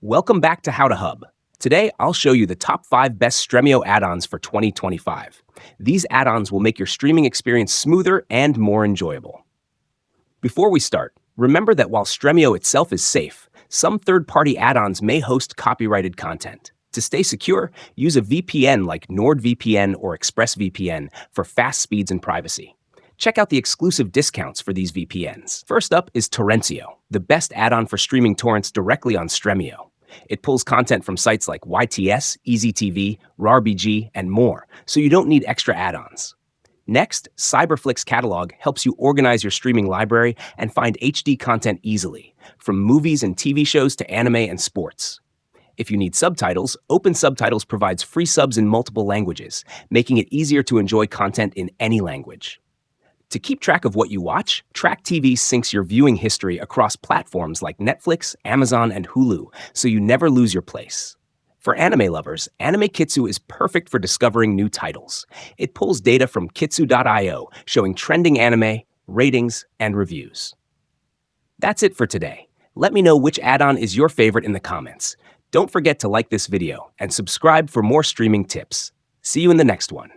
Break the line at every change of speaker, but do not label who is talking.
Welcome back to HowToHub. Today, I'll show you the top 5 best Stremio add-ons for 2025. These add-ons will make your streaming experience smoother and more enjoyable. Before we start, remember that while Stremio itself is safe, some third-party add-ons may host copyrighted content. To stay secure, use a VPN like NordVPN or ExpressVPN for fast speeds and privacy. Check out the exclusive discounts for these VPNs. First up is Torrentio, the best add-on for streaming torrents directly on Stremio. It pulls content from sites like YTS, EasyTV, RARBG, and more, so you don't need extra add-ons. Next, Cyberflix Catalog helps you organize your streaming library and find HD content easily, from movies and TV shows to anime and sports. If you need subtitles, Open Subtitles provides free subs in multiple languages, making it easier to enjoy content in any language. To keep track of what you watch, Track TV syncs your viewing history across platforms like Netflix, Amazon, and Hulu, so you never lose your place. For anime lovers, Anime Kitsu is perfect for discovering new titles. It pulls data from kitsu.io, showing trending anime, ratings, and reviews. That's it for today. Let me know which add-on is your favorite in the comments. Don't forget to like this video and subscribe for more streaming tips. See you in the next one.